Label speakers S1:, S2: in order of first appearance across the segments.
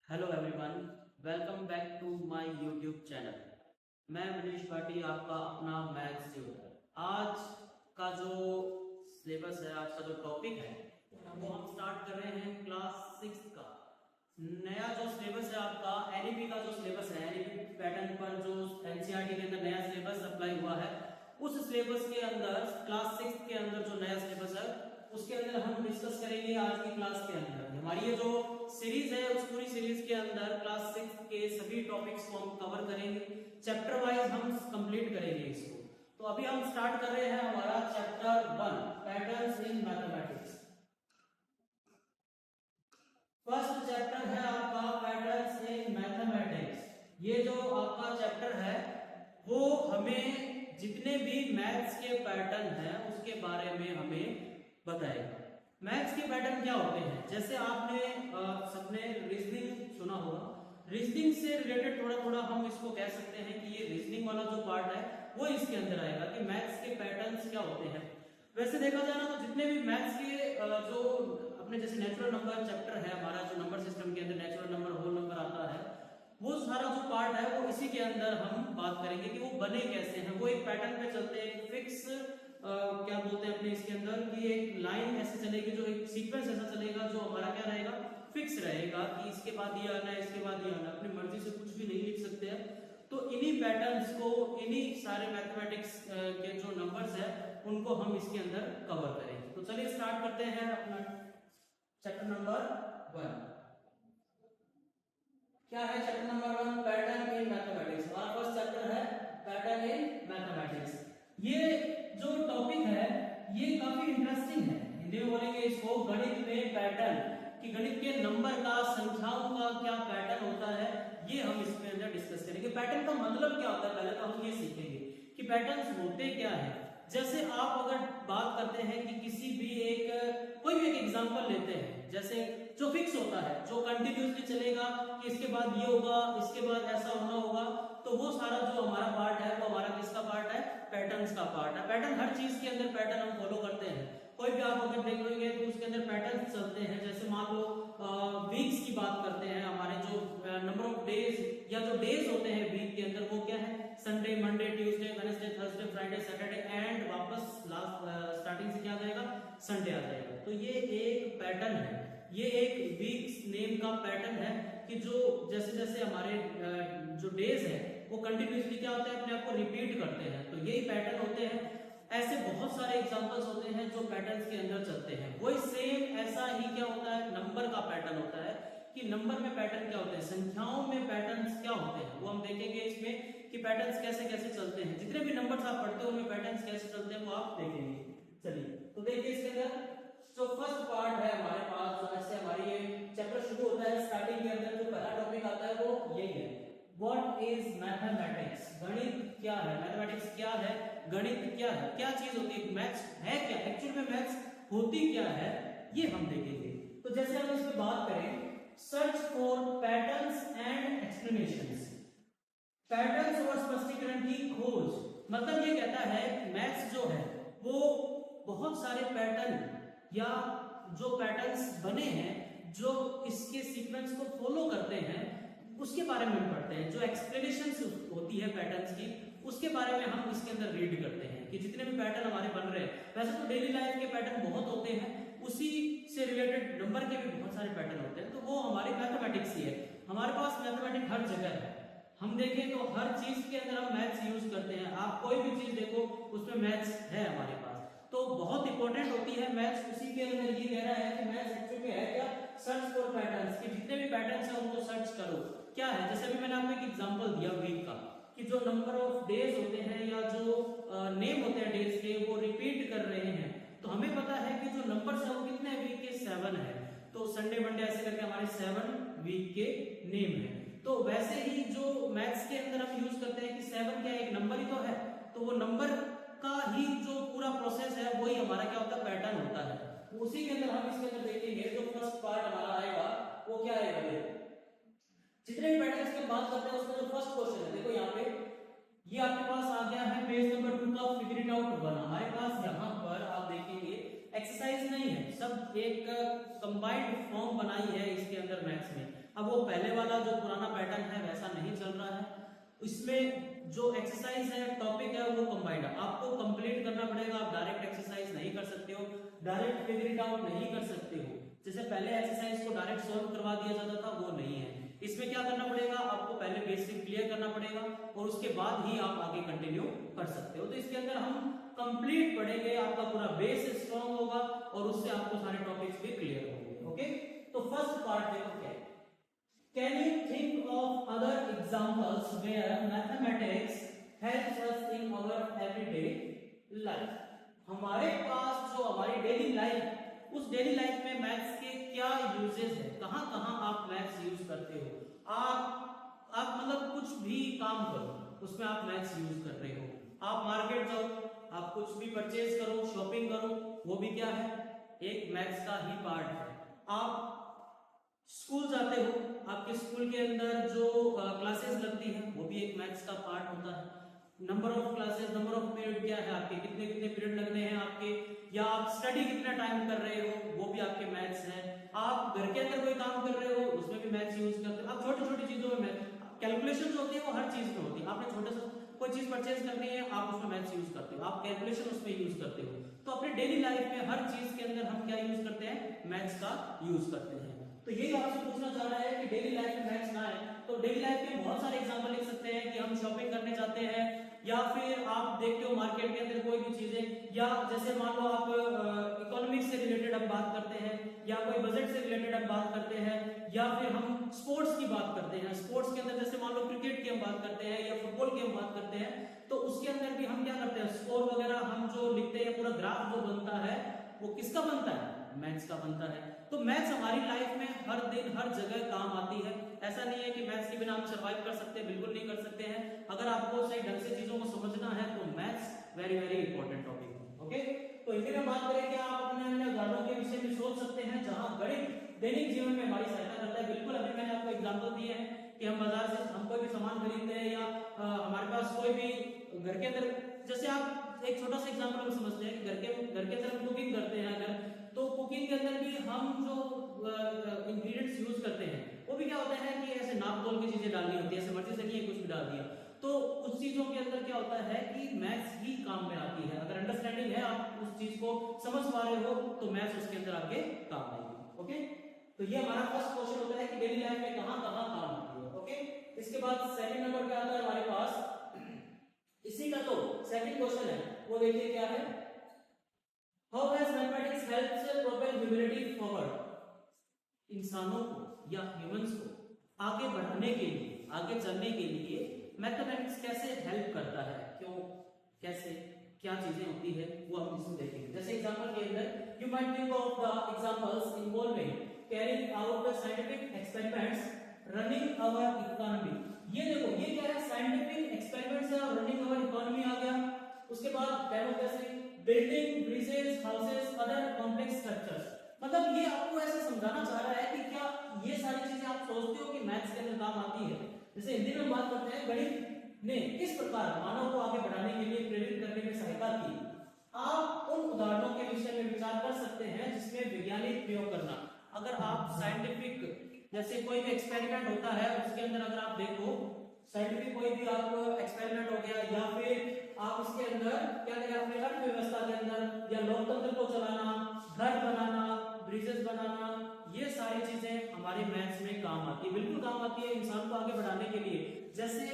S1: Hello everyone, welcome back to my YouTube channel. मैं मनीष भाटी, आपका अपना मैथ्स ट्यूटर। आज का जो सिलेबस है, आज का जो टॉपिक है, वो हम स्टार्ट कर रहे हैं क्लास 6 का नया जो सिलेबस है आपका एनईपी का जो सिलेबस है, एनईपी पैटर्न पर जो एनसीईआरटी के अंदर नया सिलेबस अप्लाई हुआ है, उस सिलेबस के अंदर क्लास 6 के अंदर जो नया सिलेबस है उसके अंदर हम डिस्कस करेंगे आज की क्लास के अंदर। हमारी ये जो सीरीज है उस पूरी सीरीज के अंदर क्लास 6 के सभी टॉपिक्स को हम कवर करेंगे, चैप्टर वाइज हम कंप्लीट करेंगे इसको। तो अभी हम स्टार्ट कर रहे हैं हमारा chapter 1 patterns in mathematics. First chapter है आपका पैटर्न्स इन मैथमेटिक्स। ये जो आपका चैप्टर है वो हमें जितने भी मैथ्स के पैटर्न हैं उसके बारे में हमें बताएगा। मैथ्स के पैटर्न क्या होते हैं, जैसे आपने सबने रीजनिंग सुना होगा, रीजनिंग से रिलेटेड थोड़ा थोड़ा हम इसको कह सकते हैं कि ये रीजनिंग वाला जो पार्ट है वो इसके अंदर आएगा कि मैथ्स के पैटर्न्स क्या होते हैं। वैसे देखा जाए ना तो जितने भी मैथ्स के जो अपने जैसे नेचुरल नंबर चैप्टर है हमारा, जो नंबर सिस्टम के अंदर नेचुरल नंबर, होल नंबर आता है, वो सारा जो पार्ट है वो इसी के अंदर हम बात करेंगे कि वो बने कैसे हैं। वो एक पैटर्न पे चलते हैं, एक फिक्स क्या बोलते हैं अपने इसके अंदर कि एक लाइन ऐसे चलेगी, जो एक सीक्वेंस ऐसा चलेगा जो हमारा क्या रहेगा, फिक्स रहेगा कि इसके बाद ये आना है, इसके बाद ये आना है, अपनी मर्जी से कुछ भी नहीं लिख सकते हैं। तो इन्हीं पैटर्न्स को, इन्हीं सारे मैथमेटिक्स के जो नंबर्स है उनको हम इसके अंदर कवर करेंगे। तो चलिए स्टार्ट करते हैं अपना चैप्टर नंबर 1। क्या है chapter number 1? Pattern in mathematics. हमारा फर्स्ट चैप्टर है पैटर्न इन मैथमेटिक्स। ये जो टॉपिक है ये काफी इंटरेस्टिंग है। हिंदी में बोलेंगे इसको गणित में पैटर्न, कि गणित के नंबर का, संख्याओं का क्या पैटर्न होता है, ये हम इसके अंदर डिस्कस करेंगे। पैटर्न का मतलब क्या होता है पहले तो हम ये सीखेंगे कि पैटर्न्स होते क्या है। जैसे आप अगर बात करते हैं कि किसी भी एक कोई भी एक एग्जांपल लेते हैं, जैसे जो फिक्स होता है, जो कंटिन्यूअसली चलेगा कि इसके बाद ये होगा, इसके बाद ऐसा होना होगा, तो वो सारा जो हमारा पार्ट है वो हमारा किसका पार्ट है? पैटर्न्स का पार्ट है। पैटर्न, हर चीज के अंदर पैटर्न हम फॉलो करते हैं। कोई भी आप अगर देख लोगे तो उसके अंदर पैटर्न चलते हैं। जैसे मान लो वीक्स की बात करते हैं, हमारे जो नंबर ऑफ डेज या जो डेज होते हैं वीक के अंदर वो क्या है? Sunday, Monday, Tuesday, Wednesday, Thursday, Friday, Saturday and वापस लास्ट स्टार्टिंग से क्या आ जाएगा? संडे आ जाएगा। तो ये एक पैटर्न है, ये एक वीक्स नेम का पैटर्न है कि जो जैसे जैसे हमारे जो डेज है वो कंटिन्यूअसली क्या होते हैं, अपने आप को रिपीट करते हैं। तो यही पैटर्न होते हैं। ऐसे बहुत सारे एग्जांपल्स होते हैं जो पैटर्न्स के अंदर चलते हैं। वही सेम ऐसा ही क्या होता है, नंबर का पैटर्न होता है कि नंबर में पैटर्न क्या होते हैं, संख्याओं में पैटर्न्स क्या होते हैं, वो हम देखेंगे इसमें कि पैटर्न्स कैसे कैसे चलते हैं। जितने भी नंबर्स आप पढ़ते हो उनमें पैटर्न्स कैसे चलते हैं वो आप देखेंगे। चलिए तो देखिए इसके अंदर जो फर्स्ट पार्ट है हमारे पास, जो ऐसे हमारी ये चैप्टर शुरू होता है, स्टार्टिंग के अंदर जो पहला टॉपिक आता है वो यही है, व्हाट इज मैथमेटिक्स। गणित क्या है, मैथमेटिक्स क्या है, गणित क्या है, क्या चीज होती है, मैथ्स है क्या, एक्चुअल में मैथ्स होती क्या है, ये हम देखेंगे। तो जैसे हम इस पे बात करें, search for patterns and explanations, patterns और स्पष्टीकरण की खोज। मतलब ये कहता है मैथ्स जो है वो बहुत सारे पैटर्न या जो पैटर्न्स बने हैं, जो इसके सीक्वेंस को फॉलो करते हैं, उसके बारे में पढ़ते हैं। जो एक्सप्लेनेशंस होती है पैटर्न्स की, उसके बारे में हम इसके अंदर रीड करते हैं कि जितने भी पैटर्न हमारे बन रहे हैं। वैसे तो डेली लाइफ के पैटर्न बहुत होते हैं, उसी से रिलेटेड नंबर के भी बहुत सारे पैटर्न होते हैं। तो वो हमारी मैथमेटिक्स ही है। हमारे पास मैथमेटिक्स हर जगह है। हम देखें तो हर चीज के अंदर हम मैथ्स यूज करते हैं। आप कोई भी चीज देखो उसमें मैथ्स है हमारे पास। तो बहुत इंपॉर्टेंट होती है मैथ्स। उसी के अंदर ये कह रहा है कि मैथ्स एक्चुअली में है क्या? सर्च फॉर पैटर्न्स, कि जितने भी पैटर्न्स हैं उनको सर्च करो। क्या है, जैसे अभी मैंने आपको एक एग्जांपल दिया वीक का, कि जो नंबर ऑफ डेज होते हैं या जो नेम होते हैं डेज के, वो रिपीट कर रहे हैं। तो हमें पता है कि जो नंबर्स है वो कितने वीक के? 7 है। तो संडे मंडे ऐसे करके हमारे 7 वीक के नेम है। तो वैसे ही जो मैथ्स के अंदर हम यूज करते हैं कि 7 क्या एक नंबर ही तो है, तो वो नंबर का ही जो पूरा प्रोसेस है वही हमारा क्या होता है? पैटर्न होता है। उसी के अंदर हम इसके अंदर देखेंगे जो फर्स्ट पार्ट हमारा आएगा वो क्या आएगा। जितने भी पैटर्न्स की बात करते हैं उसका जो फर्स्ट क्वेश्चन है, देखो यहाँ पे ये आपके पास आ गया है पेज नंबर 2 का फिगर इट आउट 1। हमारे पास यहाँ पर आप देखेंगे एक्सरसाइज नहीं है, सब एक कंबाइंड फॉर्म बनाई है इसके अंदर मैथ्स में। अब वो पहले वाला जो पुराना पैटर्न है वैसा नहीं चल रहा है, इसमें जो एक्सरसाइज है टॉपिक है वो कंबाइंड है, आपको कंप्लीट करना पड़ेगा। आप डायरेक्ट एक्सरसाइज नहीं कर सकते हो, डायरेक्ट फिगर इट आउट नहीं कर सकते हो। जैसे पहले एक्सरसाइज को डायरेक्ट सॉल्व करवा दिया जाता था वो नहीं है, इसमें क्या करना पड़ेगा, आपको पहले बेसिक क्लियर करना पड़ेगा और उसके बाद ही आप आगे कंटिन्यू कर सकते हो। तो इसके अंदर हम कंप्लीट पढ़ेंगे, आपका पूरा बेस स्ट्रांग होगा और उससे आपको सारे टॉपिक्स भी क्लियर होंगे। ओके, तो फर्स्ट पार्ट देखो क्या है, can you think of other examples where mathematics helps us in our everyday life. हमारे पास जो हमारी डेली लाइफ, उस डेली लाइफ में मैथ्स के क्या यूजेस है, कहां कहां आप मैथ्स यूज करते हो। आप मतलब कुछ भी काम करो उसमें आप मैथ्स यूज कर रहे हो। आप मार्केट जाओ, आप कुछ भी परचेज करो, शॉपिंग करो, वो भी क्या है, एक मैथ्स का ही पार्ट है। आप स्कूल जाते हो, आपके स्कूल के अंदर जो क्लासेस लगती है वो भी एक मैथ्स का पार्ट होता है। Number of classes, number of period क्या है आपके, कितने कितने पीरियड लगने हैं आपके, या आप स्टडी कितना टाइम कर रहे हो वो भी आपके मैथ्स है। आप घर के अंदर कोई काम कर रहे हो उसमें भी मैथ्स यूज करते हो। आप छोटी छोटी चीजों में कैलकुलेशन होती है वो हर चीज में होती है। आपने छोटे से कोई चीज परचेज करनी है आप उसमें मैथ्स यूज करते हो, आप कैलकुलेशन उसमें यूज करते हो। तो अपने डेली लाइफ में हर चीज के अंदर हम क्या यूज करते हैं, मैथ्स का यूज करते हैं। तो यही आपसे पूछना चाह रहा है कि डेली लाइफ में मैथ्स ना है, तो डेली लाइफ में बहुत सारे एग्जांपल लिख सकते हैं कि हम शॉपिंग करने जाते हैं, या फिर आप देखते हो मार्केट के अंदर कोई भी चीजें, या जैसे मान लो आप इकोनॉमिक्स से रिलेटेड हम बात करते हैं, या कोई बजट से रिलेटेड हम बात करते हैं, या फिर हम स्पोर्ट्स की बात करते हैं। स्पोर्ट्स के अंदर जैसे मान लो क्रिकेट की हम बात करते हैं या फुटबॉल की हम बात करते हैं, तो उसके अंदर भी हम क्या करते हैं, स्कोर वगैरह हम जो लिखते हैं, पूरा ग्राफ जो बनता है वो किसका बनता है, मैथ्स का बनता है। तो मैथ्स हमारी लाइफ में हर दिन हर जगह काम आती है। ऐसा नहीं है कि मैथ्स के बिना हम सर्वाइव कर सकते हैं, बिल्कुल नहीं कर सकते हैं। अगर आपको सही ढंग से चीजों को समझना है तो maths very very important topic है। ओके, तो हिंदी में बात करें कि आप अपने अन्य उदाहरणों के विषय में सोच सकते हैं जहां गणित दैनिक जीवन में हमारी सहायता करता है। बिल्कुल, अभी मैंने आपको एग्जांपल दिए हैं कि हम बाजार से हम कोई भी सामान खरीदते हैं, या हमारे पास कोई भी घर के अंदर, जैसे आप एक छोटा सा एग्जांपल हम समझते हैं कि घर के अंदर हम कुकिंग करते हैं अगर, तो कुकिंग के अंदर भी हम जो इंग्रेडिएंट्स यूज करते हैं वो भी क्या होता है कि ऐसे नाप तोल की चीजें डालनी होती है, ऐसे मर्जी से नहीं है कुछ भी डाल दिया। तो उस चीजों के अंदर क्या होता है कि मैथ्स ही काम में आती है। अगर अंडरस्टैंडिंग है, आप उस चीज को समझ पा रहे हो, तो मैथ्स उसके अंदर आपके काम आएगी। ओके, तो ये हमारा फर्स्ट क्वेश्चन होता है कि डेली लाइफ में कहां कहां काम आती है। ओके, इसके बाद सेकंड नंबर पे आता है हमारे पास, इसी का तो सेकंड क्वेश्चन है, वो देखिए क्या है, how has mathematics helps propel humanity forward. इंसानों को या ह्यूमंस को आगे बढ़ाने के लिए, आगे चलने के लिए मैथमेटिक्स कैसे हेल्प करता है, क्यों, कैसे, क्या चीजें होती है वो हम इसमें देखेंगे। जैसे एग्जांपल के अंदर you might think of the examples involving carrying out the scientific experiments running our economy. ये देखो, ये क्या है, साइंटिफिक एक्सपेरिमेंट्स है और रनिंग आवर इकोनॉमी आ गया। उसके बाद democracy, building bridges, houses, other complex structures. मतलब ये आपको ऐसे समझाना चाह रहा है कि क्या ये सारी चीजें आप सोचते हो कि मैथ्स के अंदर काम आती है। जैसे हिंदी में बात करते हैं, गणित ने किस प्रकार मानव को आगे बढ़ाने के लिए प्रेरित करने में सहायता की। आप उन उदाहरणों के विषय में विचार कर सकते हैं जिसमें वैज्ञानिक प्रयोग करना। अगर आप साइंटिफिक, जैसे कोई भी एक्सपेरिमेंट होता है उसके अंदर अगर आप देखो, साइंटिफिक कोई भी आप एक्सपेरिमेंट हो गया, या फिर आप इसके अंदर क्या करें, अपने अर्थव्यवस्था के अंदर या लोकतंत्र को चलाना, घर बनाना, ब्रिजेस बनाना, ये सारी चीजें हमारे मैथ्स में काम आती है। बिल्कुल काम आती है इंसान को आगे बढ़ाने के लिए। जैसे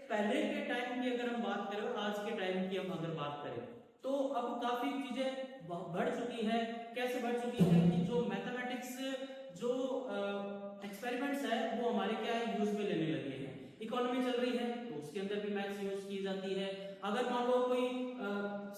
S1: पहले के टाइम की अगर हम बात करें, आज के टाइम की हम अगर बात करें, तो अब काफी चीजें बढ़ चुकी है। कैसे बढ़ चुकी है कि जो मैथमेटिक्स जो एक्सपेरिमेंट्स है वो हमारे क्या है, यूज में लेने लगे हैं। इकोनॉमी चल रही है तो उसके अंदर भी मैथ्स यूज की जाती है। अगर मान लो कोई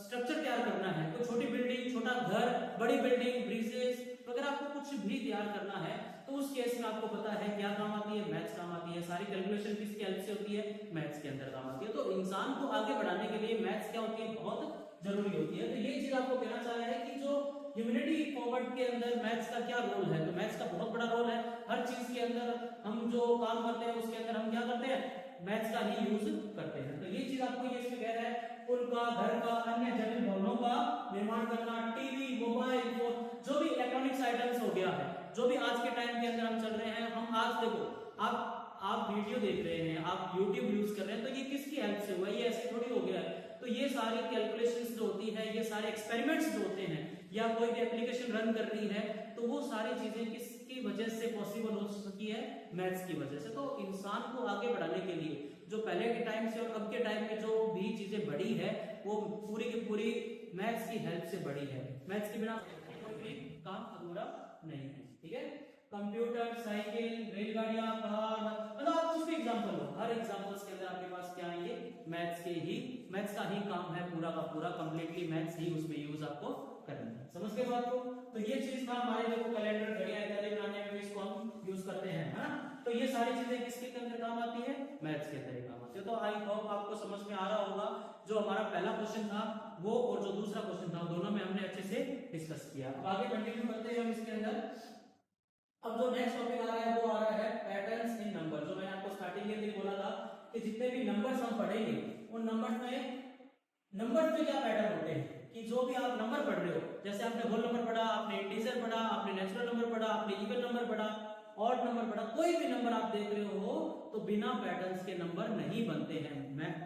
S1: स्ट्रक्चर तैयार करना है, कोई छोटी बिल्डिंग, छोटा घर, बड़ी बिल्डिंग, ब्रिजेस, अगर आपको कुछ भी तैयार करना है तो उस केस में आपको पता है क्या काम आती है, मैथ्स काम आती है। सारी कैलकुलेशन किसकी हेल्प से होती है, मैथ्स के अंदर काम आती है। तो इंसान को आगे बढ़ाने के लिए मैथ्स क्या होती है, बहुत जरूरी होती है। तो ये चीज आपको कहना चाह रहा है कि जो ह्यूमैनिटी फॉरवर्ड के अंदर मैथ्स का क्या रोल है, तो मैथ्स का बहुत बड़ा रोल है। हर चीज के अंदर हम जो काम करते हैं उसके अंदर हम क्या करते हैं, मैथ्स का ही यूज करते हैं। तो ये चीज आपको ये इसमें कह रहा है, पुल का, घर का, अन्य जटिल भवनों का निर्माण करना, टीवी, मोबाइल फोन, जो भी इलेक्ट्रॉनिक्स आइटम्स हो गया है, जो भी आज के टाइम के अंदर हम चल रहे हैं, हम आज देखो आप वीडियो देख रहे हैं, आप YouTube यूज कर रहे हैं, तो ये किसकी हेल्प से हुआ है? ये ऐसे थोड़ी हो गया है। तो ये सारी कैलकुलेशंस जो होती है, ये सारे एक्सपेरिमेंट्स जो होते हैं, या कोई भी एप्लीकेशन रन कर रही है, तो वो सारी चीजें किसकी वजह से पॉसिबल हो सकी है? मैथ्स की वजह से। तो इंसान को आगे बढ़ाने के लिए जो पहले के टाइम से और अब के टाइम में जो भी चीजें बढ़ी है, वो पूरी की पूरी मैथ्स की हेल्प से बढ़ी है। मैथ्स के बिना कोई भी काम अधूरा नहीं है, ठीक है? कंप्यूटर, साइकिल, रेलगाड़ियां, कार, मतलब आप कुछ भी एग्जांपल लो, हर एग्जांपल्स के अंदर आपके पास क्या है? ये मैथ्स का ही काम है, पूरा का पूरा कंप्लीटली मैथ्स ही उसमें यूज आपको करना है। समझ गए बात को? तो ये चीज था हमारे देखो कैलेंडर, घड़ियां इत्यादि बनाने में भी इसको हम यूज करते हैं, है ना? तो ये सारी चीजें किसके अंदर काम आती है? मैथ्स के अंदर काम आती है। तो आई होप आपको समझ में आ रहा होगा। जो हमारा पहला क्वेश्चन था वो और जो दूसरा क्वेश्चन था, दोनों में हमने अच्छे से डिस्कस किया। अब आगे कंटिन्यू करते हैं हम इसके अंदर। अब जो नेक्स्ट टॉपिक आ रहा है वो आ रहा है पैटर्न्स इन नंबर। जो मैंने आपको स्टार्टिंग के अंदर बोला था कि जितने भी नंबर्स हम पढ़ेंगे, उन नंबर्स में क्या पैटर्न होते हैं, कि जो भी आप नंबर पढ़ रहे हो, जैसे आपने होल नंबर पढ़ा, आपने इंटीजर पढ़ा, आपने नेचुरल नंबर पढ़ा, आपने इवन नंबर पढ़ा, ऑड नंबर पढ़ा, कोई भी नंबर आप देख रहे हो तो बिना पैटर्न्स के नंबर नहीं बनते हैं।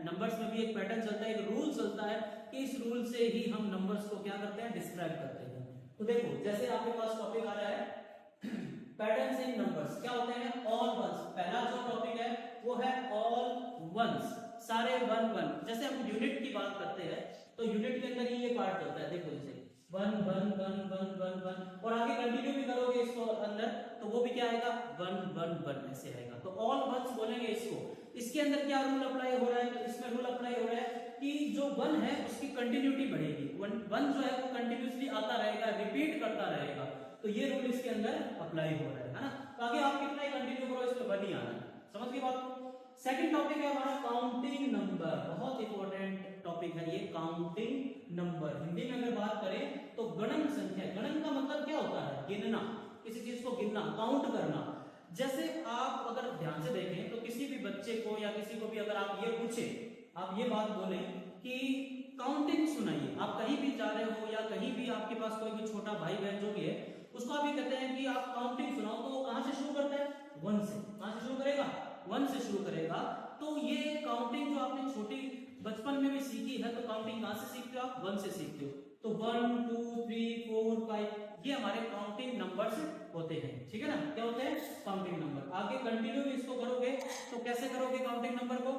S1: नंबर्स में भी एक पैटर्न चलता है, एक रूल चलता है कि इस रूल से ही हम नंबर्स को क्या करते हैं? डिस्क्राइब करते हैं। तो देखो, जैसे आपके पास टॉपिक आ रहा है पैटर्न्स इन नंबर्स, क्या होते हैं? All ones. पहला जो टॉपिक है वो है ऑल वंस, सारे वन वन। जैसे हम यूनिट की बात करते हैं तो यूनिट के अंदर ही ये पार्ट चलता है, देखो जैसे one one one one one one, और आगे कंटिन्यू भी करोगे इसको अंदर तो वो भी क्या आएगा? वन वन वन ऐसे आएगा। तो ऑल वंस बोलेंगे इसको। इसके अंदर क्या रूल अप्लाई हो रहा है? तो इसमें रूल अप्लाई हो रहा है कि जो वन है उसकी कंटिन्यूटी बढ़ेगी। वन जो है वो कंटिन्यूअसली आता रहेगा, रिपीट करता रहेगा। तो ये रूल इसके अंदर अप्लाई हो रहा है ना? तो आगे आप कितना ही कंटिन्यू करो, इसमें वन ही आना है। समझ गए बात को? सेकंड टॉपिक है हमारा काउंटिंग नंबर। बहुत इंपॉर्टेंट टॉपिक है ये, काउंटिंग नंबर। हिंदी में अगर बात करें तो गणन संख्या। गणन का मतलब क्या होता है? गिनना, किसी चीज को गिनना, काउंट करना। जैसे आप अगर ध्यान से देखें तो किसी भी बच्चे को या किसी को भी अगर आप ये पूछे, आप ये बात बोले कि काउंटिंग सुनाइए, आप कहीं भी जा रहे हो या कहीं भी आपके पास कोई भी छोटा भाई बहन जो भी है, उसको आप ये कहते हैं कि आप काउंटिंग सुनाओ, तो वो कहां से शुरू करता है? वन से। कहां से शुरू करेगा? वन से शुरू करेगा। तो ये काउंटिंग जो आपने छोटी बचपन में भी सीखी है, तो काउंटिंग कहां से सीखते हो? आप वन से सीखते हो। तो 1 2 3 4 5 ये हमारे काउंटिंग नंबर्स होते हैं, ठीक है ना? क्या होते हैं? Counting number. आगे कंटिन्यू इसको करोगे तो कैसे करोगे काउंटिंग नंबर को?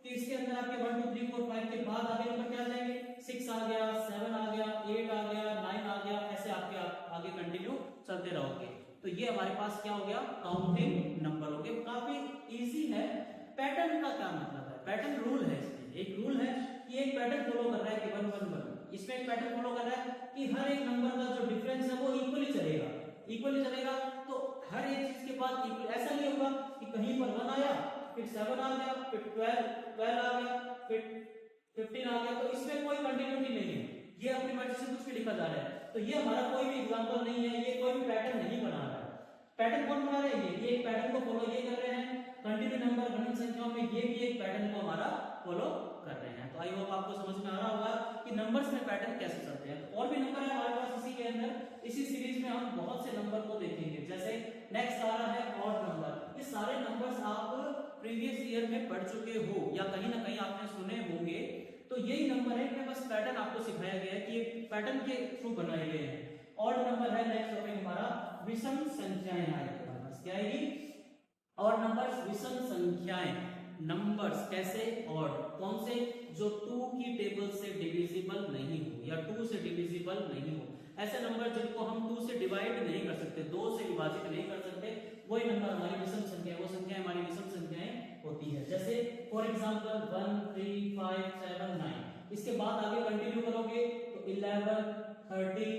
S1: कि इसके अंदर आपके 1 2 3 4 5 के बाद आगे नंबर क्या आ जाएंगे? 6 आ गया, 7 आ गया, 8 आ गया, 9 आ गया, ऐसे आपके आगे कंटिन्यू चलते रहोगे। तो ये हमारे पास क्या हो गया? काउंटिंग नंबर हो गए। काफी इजी है। पैटर्न का क्या मतलब है? पैटर्न रूल है, इसमें एक रूल है कि एक पैटर्न फॉलो कर रहा है कि 1 1 1। इसमें एक पैटर्न फॉलो कर रहा है कि हर एक नंबर का जो डिफरेंस है वो इक्वली चलेगा, इक्वली चलेगा। तो हर एक चीज के बाद इक्वल, ऐसा नहीं होगा कि कहीं पर 1 आया, फिर 7 आ गया, फिर 12 आ गया, फिर 15 आ गया। तो इसमें कोई कंटिन्यूटी नहीं है, ये अपनी मर्जी से कुछ भी लिखा जा रहा है। तो ये हमारा कोई भी एग्जांपल नहीं है, ये कोई भी पैटर्न नहीं बना रहा है। पैटर्न कौन बना रहे हैं? ये एक पैटर्न को फॉलो ये कर रहे हैं। कंटिन्यू नंबर, गणन संख्याओं में ये भी एक पैटर्न को हमारा फॉलो कर रहे हैं। तो आई होप आपको समझ में आ रहा होगा कि नंबर्स में पैटर्न कैसे चलते हैं। और भी नंबर है हमारे पास इसी के अंदर। इसी सीरीज में हम बहुत से नंबर को देखेंगे। जैसे नेक्स्ट आ रहा है ऑड नंबर। ये सारे नंबर्स आप प्रीवियस ईयर में पढ़ चुके हो या कहीं ना कहीं आपने सुने होंगे। तो यही नंबर है, इनमें बस पैटर्न आपको सिखाया गया है कि ये पैटर्न के थ्रू बनाए गए हैं। ऑड नंबर है नेक्स्ट टॉपिक हमारा, विषम संख्याएं आएगी हमारे पास। क्या आएगी? और नंबर्स, विषम संख्याएं। नंबर्स कैसे? ऑड। कौन से? जो 2 की टेबल से डिविजिबल नहीं हो या 2 से डिविजिबल नहीं हो। ऐसे नंबर जिनको हम 2 से डिवाइड नहीं कर सकते, 2 से विभाजित नहीं कर सकते, वही नंबर हमारी विषम संख्या, वो संख्या हमारी विषम संख्याएं होती है। जैसे फॉर एग्जांपल 1 3 5 7 9। इसके बाद आगे कंटिन्यू करोगे तो 11 13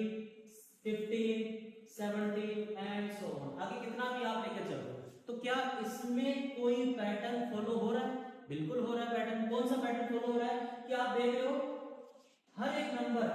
S1: 15 17 एंड सो ऑन। आगे कितना भी आप लेकर चलो। तो क्या इसमें कोई पैटर्न फॉलो हो रहा है? बिल्कुल हो रहा है पैटर्न। कौन सा पैटर्न फॉलो हो रहा है? कि आप देख रहे हो हर एक नंबर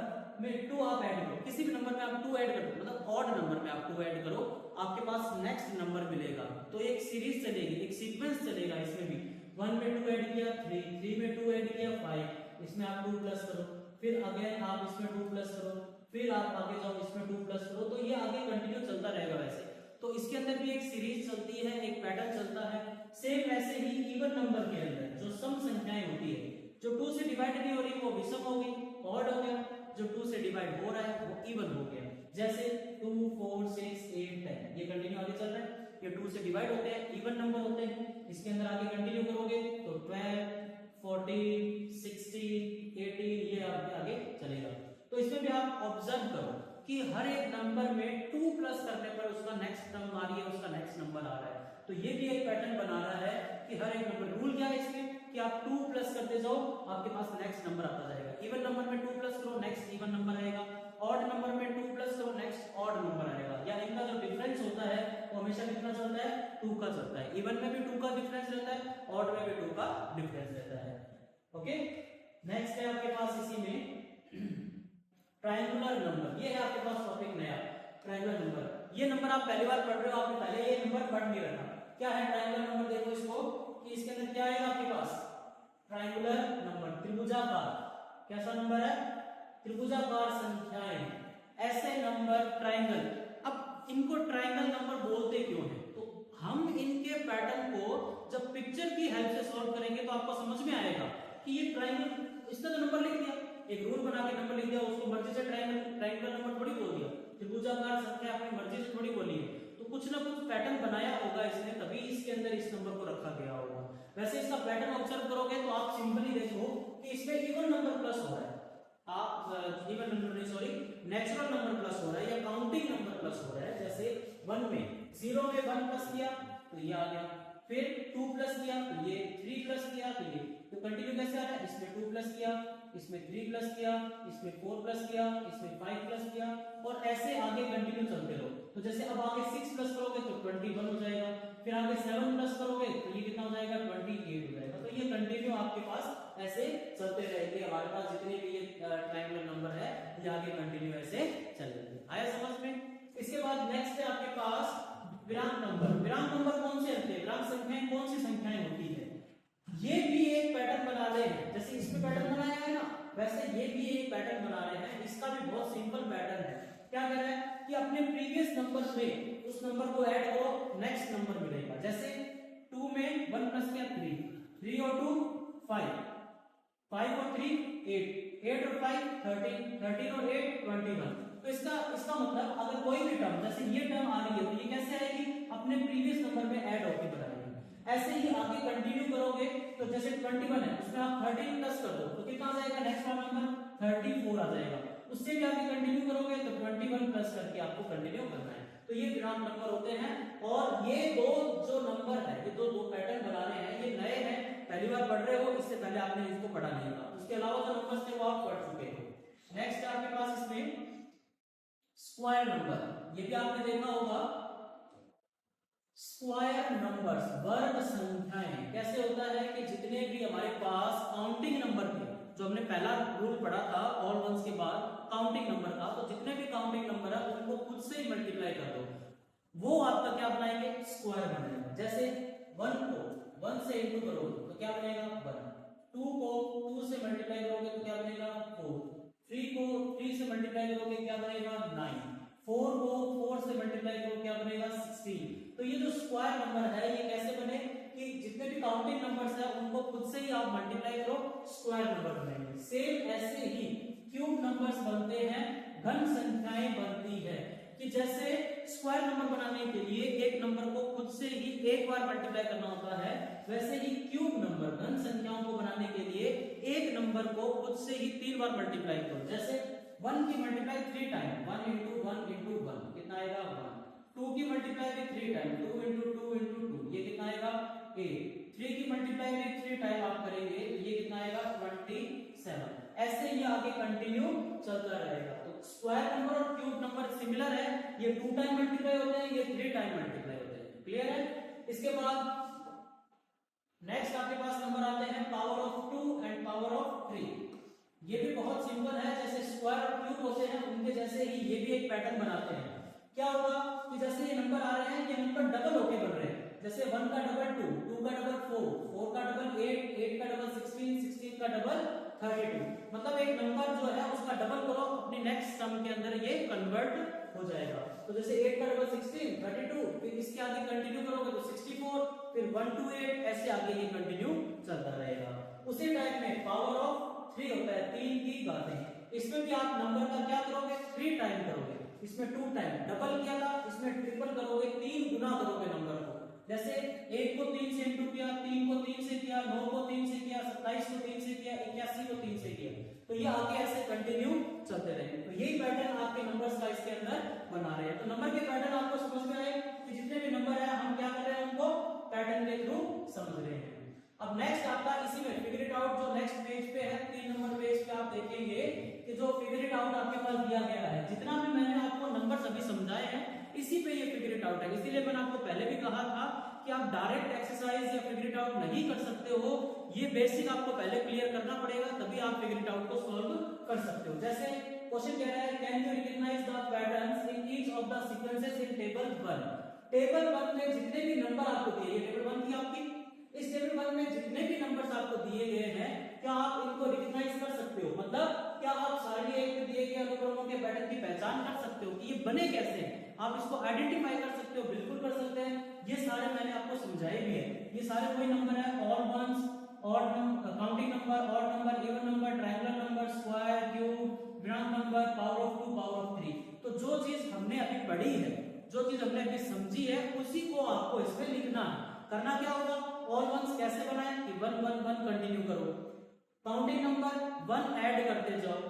S1: में 2 आप ऐड करो, किसी भी नंबर में आप 2 ऐड करो, मतलब ऑड नंबर में आप 2 ऐड करो, आपके पास नेक्स्ट नंबर मिलेगा। तो एक सीरीज चलेगी, एक सीक्वेंस चलेगा। इसमें भी 1 में 2 ऐड किया 3, 3 में 2 ऐड किया 5, इसमें आप 2 प्लस करो, फिर अगेन आप इसमें 2 प्लस करो, फिर आप आगे जाओ इसमें 2 प्लस करो। तो ये आगे कंटिन्यू चलता रहेगा वैसे। तो इसके अंदर भी एक सीरीज चलती है, एक पैटर्न चलता है। सेम वैसे ही इवन नंबर के अंदर जो सम संख्याएं होती है, जो 2 से डिवाइड नहीं हो रही वो विषम हो गई, ऑड हो गया, जो 2 से डिवाइड हो रहा है वो इवन हो गया। जैसे 2 4 6 8 10 ये कंटिन्यू आगे चल रहा है, ये 2 से डिवाइड होते हैं, इवन नंबर होते हैं। इसके अंदर आगे कंटिन्यू करोगे तो 12 14 16 18 ये आगे चलेगा। तो इसमें भी आप ऑब्जर्व करो कि हर एक नंबर में 2 प्लस करने पर उसका नेक्स्ट टर्म आ रही है, उसका नेक्स्ट नंबर आ रहा है। तो ये भी एक पैटर्न बना रहा है कि हर एक नंबर, रूल क्या है इसमें कि आप 2 प्लस करते जाओ, आपके पास नेक्स्ट नंबर आता जाएगा। इवन नंबर में 2 प्लस करो, नेक्स्ट इवन नंबर आएगा। ऑड नंबर में 2 प्लस करो, नेक्स्ट ऑड नंबर आएगा। या इनका जो डिफरेंस होता है वो हमेशा कितना चलता है, 2 का चलता है। इवन में भी 2 का डिफरेंस रहता है, ऑड में भी 2 का डिफरेंस रहता है। ओके, नेक्स्ट है आपके पास इसी में ट्रायंगुलर नंबर। ये है आपके पास टॉपिक नया, ट्रायंगुलर नंबर। ये नंबर आप पहली बार पढ़ रहे हो, आपने पहले ये नंबर पढ़ नहीं रखा। क्या है ट्रायंगुलर नंबर, देखो इसको कि इसके अंदर क्या आएगा आपके पास, ट्रायंगुलर नंबर, त्रिभुजाकार। कैसा नंबर है, त्रिभुजाकार संख्याएं, ऐसे नंबर ट्रायंगल। अब इनको ट्रायंगल नंबर बोलते क्यों हैं, तो हम इनके पैटर्न को जब पिक्चर की हेल्प से सॉल्व करेंगे तो आपको समझ में आएगा कि ये ट्रायंगल, इसने तो नंबर लिख दिया, एक रूल बना के नंबर लिख दिया, उसको मर्जी से ट्रायंगुलर नंबर थोड़ी बोल दिया, त्रिभुजाकार संख्या अपनी मर्जी से थोड़ी बोली है। तो कुछ ना कुछ पैटर्न बनाया होगा इसने, तभी इसके अंदर इस नंबर को रखा गया होगा। वैसे इसका पैटर्न ऑब्जर्व करोगे तो आप सिंपली देखो कि इसमें इवन नंबर प्लस हो रहा है, आप इवन नंबर नहीं सॉरी नेचुरल नंबर प्लस हो रहा है या काउंटिंग नंबर प्लस हो रहा है। जैसे 1 में 0 में 1 प्लस किया तो ये आ गया, फिर 2 प्लस किया तो ये, 3 प्लस किया तो ये, तो कंटिन्यू कैसे आ रहा है, इसमें 2 प्लस किया, इसमें 3 प्लस किया, इसमें 4 प्लस किया, इसमें 5 प्लस किया, और ऐसे आगे कंटिन्यू चलते रहो। तो जैसे अब आगे 6 प्लस करोगे तो 21 हो जाएगा, फिर आगे 7 प्लस करोगे तो ये कितना हो जाएगा, 28 हो जाएगा। तो ये कंटिन्यू आपके पास ऐसे चलते रहेंगे। हमारे पास जितने भी ये ट्रायंगुलर नंबर है ये आगे कंटिन्यू ऐसे चलेंगे। आया समझ में। इसके बाद नेक्स्ट है आपके पास विराम नंबर। विराम नंबर कौन से होते हैं, विराम संख्याएं कौन सी संख्याएं होती है, ये भी एक पैटर्न बना रहे हैं। जैसे इसमें पैटर्न बनाया है ना, वैसे ये भी एक पैटर्न बना रहे हैं। इसका भी बहुत सिंपल पैटर्न है। क्या कर रहा है कि अपने प्रीवियस नंबर में उस नंबर को ऐड करो, नेक्स्ट नंबर मिलेगा। जैसे 2 में 1 प्लस किया 3, 3 और 2 5, 5 और 3 8, 8 और 5 13, 13 और 8 21। तो इसका मतलब अगर कोई भी टर्म, जैसे ये टर्म आ रही है तो ये कैसे आएगी, अपने प्रीवियस नंबर में ऐड होकर बनाएगी। ऐसे ही आगे कंटिन्यू करोगे तो जैसे 21 है उसमें आप 13 प्लस कर दो तो कितना आ जाएगा, नेक्स्ट वाला नंबर 34 आ जाएगा। उससे भी आगे कंटिन्यू करोगे तो 21 प्लस करके आपको कंटिन्यू करना है। तो ये विराम नंबर होते हैं। और ये दो जो नंबर है, ये दो पैटर्न बना रहे हैं, ये नए हैं, पहली बार पढ़ रहे हो, इससे पहले आपने इसको पढ़ा नहीं था। उसके अलावा जो नंबर्स थे वो आप पढ़ चुके हो। नेक्स्ट आपके पास इसमें स्क्वायर नंबर, ये भी आपने देखा होगा। स्क्वायर नंबर्स, वर्ग संख्याएं, कैसे होता है कि जितने भी हमारे पास काउंटिंग नंबर थे, जो हमने पहला रूल पढ़ा था ऑल वंस के बाद काउंटिंग नंबर का, तो जितने भी काउंटिंग नंबर है उनको खुद से मल्टीप्लाई कर दो, वो आपका क्या बनाएंगे, स्क्वायर बनेगा। जैसे 1 को 1 से इंटू करोगे तो क्या बनेगा 1, 2 को 2 से मल्टीप्लाई करोगे तो क्या बनेगा 4, 3 को 3 से मल्टीप्लाई करोगे क्या बनेगा 9, 4 को 4 से मल्टीप्लाई करो क्या बनेगा 16। तो ये जो स्क्वायर नंबर है ये कैसे बने कि जितने भी काउंटिंग नंबर्स है उनको खुद से ही आप मल्टीप्लाई करो, स्क्वायर नंबर बनेंगे। सेम ऐसे ही क्यूब नंबर्स बनते हैं, घन संख्याएं बनती है कि जैसे स्क्वायर नंबर बनाने के लिए एक नंबर को खुद से ही एक बार मल्टीप्लाई करना होता है, वैसे ही क्यूब नंबर घन संख्याओं को बनाने के लिए एक नंबर को खुद से ही 3 बार मल्टीप्लाई करो। जैसे 1 की मल्टीप्लाई 3 टाइम, 1 into 1 into 1 कितना आएगा 1, 2 की मल्टीप्लाई भी 3 टाइम, 2 into 2 into 2 ये कितना आएगा 8, 3 की मल्टीप्लाई भी 3 टाइम आप करेंगे तो ये कितना आएगा 27। ऐसे ही आगे कंटिन्यू चलता रहेगा। तो स्क्वायर नंबर और क्यूब नंबर सिमिलर है, ये 2 टाइम मल्टीप्लाई होते हैं, ये 3 टाइम मल्टीप्लाई होते हैं। क्लियर है। इसके बाद नेक्स्ट आपके पास नंबर आते हैं power of 2 and power of 3। ये भी बहुत सिंपल है, जैसे स्क्वायर और क्यूब होते हैं उनके जैसे ही ये भी एक पैटर्न बनाते हैं। क्या होगा कि जैसे ये नंबर आ रहे हैं, ये नंबर डबल होके बन रहे हैं। जैसे 1 का डबल 2, 2 का डबल 4, 4 का डबल 8, 8 का डबल 16, 16 का डबल 32। मतलब एक नंबर जो है उसका डबल करो, अपनी नेक्स्ट सम के अंदर ये कन्वर्ट हो जाएगा। तो जैसे 8 का डबल 16 32, फिर इसके आगे कंटिन्यू करोगे तो 64, फिर 1 to 8 ऐसे आगे ये कंटिन्यू चलता रहेगा। उसी टाइप में पावर ऑफ 3 होता है, 3 की घातें। इसमें भी आप नंबर का क्या करोगे, 3 टाइम करोगे, इसमें 2 टाइम डबल किया था, इसमें ट्रिपल करोगे, 3 गुना करोगे नंबर को। जैसे 1 को 3 से इंटू किया, 3 को 3 से किया, 9 को 3 से किया, 27 को 3 से किया, 81 को 3 से किया, तो ये आगे ऐसे कंटिन्यू चलते रहेंगे। तो यही पैटर्न आपके नंबर्स का इसके अंदर बना रहे हैं। तो नंबर के पैटर्न आपको समझ में आए कि जितने भी नंबर है हम क्या कर रहे हैं, उनको पैटर्न के थ्रू समझ रहे हैं। अब नेक्स्ट आपका इसी में फिगर इट आउट, जो नेक्स्ट पेज पे है 3 नंबर पेज पे आप देखेंगे कि जो फिगर इट आउट आपके पास दिया गया है, जितना भी मैंने आपको नंबर्स अभी समझाए हैं इसी पे ये फिगर इट आउट है। इसीलिए मैंने आपको पहले भी कहा था कि आप डायरेक्ट एक्सरसाइज या फिगर इट आउट नहीं कर सकते हो, ये बेसिक आपको पहले क्लियर करना पड़ेगा, तभी आप फिगर इट आउट को सॉल्व कर सकते हो। जैसे क्वेश्चन कह रहा है can you recognize the patterns in each of the sequences in table 1। Table 1 में जितने भी नंबर आपको दिए, ये टेबल 1 की आपकी, इस टेबल 1 में जितने भी नंबर्स आपको दिए गए हैं क्या आप इनको रिकॉग्नाइज कर सकते हो, मतलब क्या आप सारे एक दिए गए अनुक्रमों के पैटर्न की पहचान कर सकते हो कि ये बने कैसे हैं, आप इसको आइडेंटिफाई कर सकते हो, बिल्कुल कर सकते हैं। ये सारे मैंने आपको समझाए भी है। ये सारे वही नंबर है, odd ones, odd number, counting number, odd number, even number, triangular number, square, cube, पूर्णांक number, power of 2, power of 3। तो जो चीज हमने अभी पढ़ी है, जो चीज हमने अभी समझी है, उसी को आपको इसमें लिखना है। करना क्या होगा, ऑल वंस कैसे बनाएं कि 1 1 1 कंटिन्यू करो, काउंटिंग नंबर 1 ऐड करते जाओ,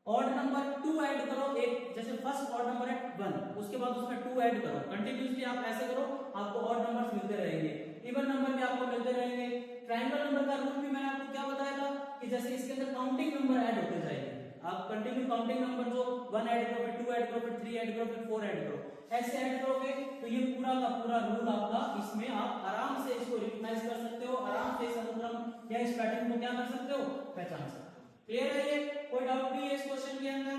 S1: ऑड नंबर 2 ऐड करो, एक जैसे फर्स्ट ऑड नंबर है 1, उसके बाद उसमें 2 ऐड करो, कंटिन्यूअसली आप ऐसे करो, आपको ऑड नंबर्स मिलते रहेंगे, इवन नंबर भी आपको मिलते रहेंगे। ट्रायंगल नंबर का रूल भी मैंने आपको क्या बताया था कि जैसे इसके अंदर काउंटिंग नंबर ऐड होते जाएंगे, आप कंटिन्यू काउंटिंग नंबर जो 1 ऐड करो, फिर 2 ऐड करो, फिर 3 ऐड करो, फिर 4 ऐड करो, ऐसे ऐड करोगे तो ये पूरा का पूरा रूल आपका, इसमें आप आराम से इसको रिकॉग्नाइज कर सकते हो, आराम से इस अनुक्रम या इस पैटर्न को क्या कर सकते हो, पहचान सकते हो। क्लियर है ये, कोई डाउट नहीं है इस क्वेश्चन के अंदर।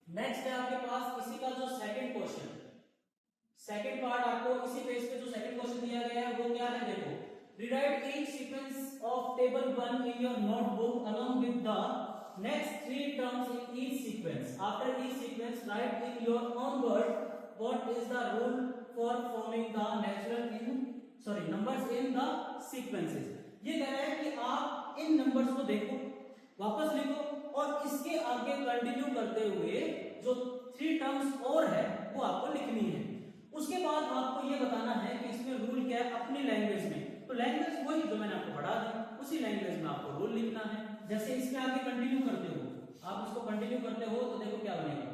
S1: नेक्स्ट है आपके पास इसी का जो सेकंड क्वेश्चन, सेकंड पार्ट आपको इसी पेज पे जो सेकंड क्वेश्चन दिया गया है वो क्या है, देखो, rewrite each sequence of table 1 in your notebook along with the next 3 terms in each sequence. After each sequence, write in your own words what is the rule for forming the numbers in the sequences. ये कह रहा है कि आप इन numbers को देखो, वापस लिखो और इसके आगे कंटिन्यू करते हुए जो 3 टर्म्स और है वो आपको लिखनी है। उसके बाद आपको ये बताना है कि इसमें रूल क्या है अपनी लैंग्वेज में। तो लैंग्वेज वही जो मैंने आपको पढ़ा दी, उसी लैंग्वेज में आपको रूल लिखना है। जैसे इसके आगे कंटिन्यू करते हो, आप इसको कंटिन्यू करते हो तो देखो क्या बनेगा,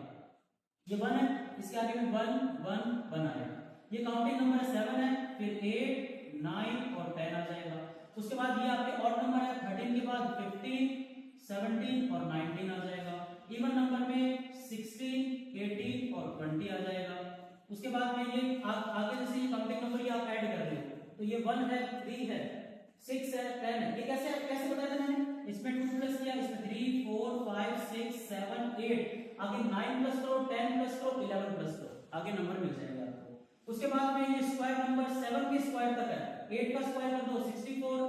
S1: ये 1 है, इसके आगे में 1 1 1 आएगा, ये काउंटिंग नंबर 7 है, फिर 8 9 और 10 आ जाएगा। उसके बाद ये आपके ऑड नंबर है, 13 के बाद 15 17 और 19 आ जाएगा। इवन नंबर में 16 18 और 20 आ जाएगा। उसके बाद में ये आगे जैसे ये काउंटिंग नंबर ये आप ऐड कर रहे हो तो ये 1 है, 3 है, 6 है, 10 है। ये कैसे कैसे बताया था मैंने, इसमें 2 प्लस किया, इसमें 3 4 5 6 7 8, आगे 9 प्लस करो, 10 प्लस करो, 11 प्लस करो, आगे नंबर मिल जाएगा आपको। उसके बाद में ये स्क्वायर नंबर 7 के स्क्वायर तक है, 8 का स्क्वायर कर दो 64,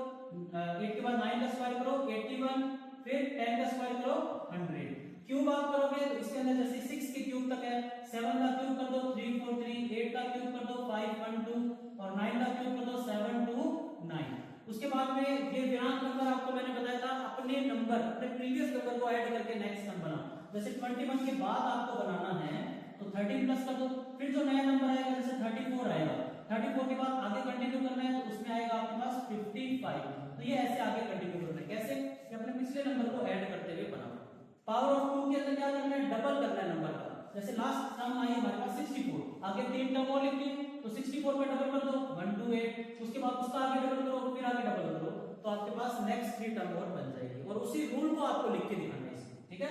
S1: 8 के बाद 9 का स्क्वायर करो 81, फिर 10 का स्क्वायर करो 100। क्यूब आप करोगे तो इसके अंदर जैसे 6 के क्यूब तक है, 7 का क्यूब कर दो 3 4 3, 8 का क्यूब कर दो 5 1 2 और 9 का क्यूब कर दो 7 2 9। उसके बाद में ये पूर्णांक नंबर आपको मैंने बताया था अपने नंबर, अपने प्रीवियस नंबर को ऐड करके नेक्स्ट नंबर बनाओ। जैसे 21 के बाद आपको बनाना है तो 13 प्लस कर दो, फिर जो नया नंबर आएगा जैसे 34 आएगा, 34 के बाद आगे कंटिन्यू करना है तो उसमें आएगा आपके पास 55। तो ये ऐसे आगे कंटिन्यू करना है, कैसे कि अपने पिछले नंबर को ऐड करते हुए बनाओ। पावर ऑफ 2 के अंदर क्या करना है, डबल करना है नंबर का। जैसे लास्ट टर्म आई हमारे पास 64, आगे 3 टर्म और लिख लिए तो 64 पे डबल कर दो 1 2 8, उसके बाद उसका आगे डबल करो, फिर आगे डबल करो तो आपके पास नेक्स्ट 3 टर्म और बन जाएगी। और उसी रूल को आपको लिख के दिखाना है इसमें, ठीक है।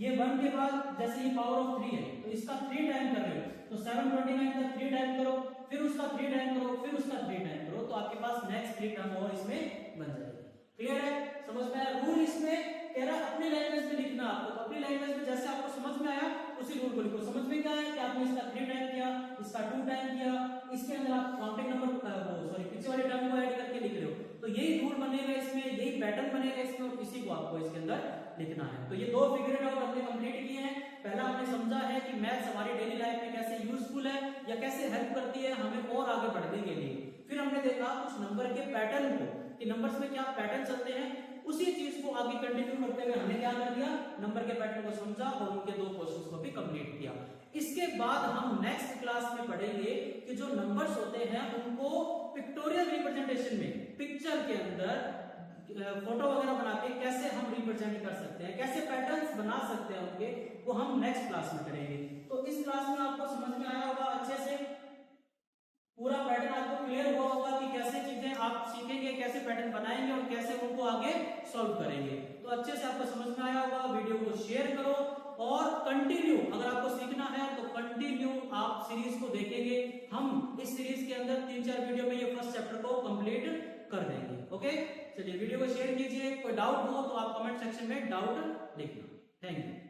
S1: ये 1 के बाद जैसे ये पावर ऑफ 3 है तो इसका 3 टाइम कर रहे हो तो 729 का 3 टाइम करो, फिर उसका 3 टाइम करो, फिर उसका 3 टाइम करो तो आपके पास नेक्स्ट 3 टर्म और इसमें बन जाएगी। क्लियर है, समझ में आया। रूल इसमें कह रहा अपनी लैंग्वेज में लिखना आपको, तो अपनी लैंग्वेज में जैसे आपको समझ में आया उसी रूल को लिखो। समझ में क्या है कि आपने इसका 3 टाइम किया, इसका 2 टाइम किया, इसके अंदर आप काउंटिंग नंबर पीछे वाले टर्म को ऐड करके लिख रहे हो तो यही रूल बनेगा इसमें, यही पैटर्न बनेगा इसमें और इसी को आपको इसके अंदर लिखना है। तो ये दो फिगर आउट हमने कंप्लीट किए हैं। पहला हमने समझा है कि मैथ्स हमारी डेली लाइफ में कैसे यूजफुल है या कैसे हेल्प करती है हमें और आगे बढ़ने के लिए। फिर हमने देखा कुछ नंबर के पैटर्न को कि नंबर्स में क्या पैटर्न चलते हैं। उसी चीज को आगे कंटिन्यू करते हुए हमने क्या कर दिया, नंबर के पैटर्न को समझा और उनके दो क्वेश्चंस को भी कंप्लीट किया। इसके बाद हम नेक्स्ट क्लास में पढ़ेंगे कि जो नंबर्स होते हैं उनको पिक्टोरियल रिप्रेजेंटेशन में, पिक्चर के अंदर फोटो वगैरह बना के कैसे हम रिप्रेजेंट कर सकते हैं, कैसे पैटर्न्स बना सकते हैं उनके, वो हम नेक्स्ट क्लास में करेंगे। तो इस क्लास में आपको समझ में आया होगा अच्छे से, पूरा पैटर्न आपको क्लियर हुआ होगा कि कैसे चीजें आप सीखेंगे, कैसे पैटर्न बनाएंगे और कैसे उनको आगे सॉल्व करेंगे। तो अच्छे से आपको समझ में आया होगा। वीडियो को शेयर करो और कंटिन्यू, अगर आपको सीखना है तो कंटिन्यू आप सीरीज को देखेंगे। हम इस सीरीज के अंदर 3-4 वीडियो में ये फर्स्ट चैप्टर को कंप्लीट कर देंगे। ओके, चलिए वीडियो को शेयर कीजिए। कोई डाउट हो तो आप कमेंट सेक्शन में डाउट लिखना। Thank you.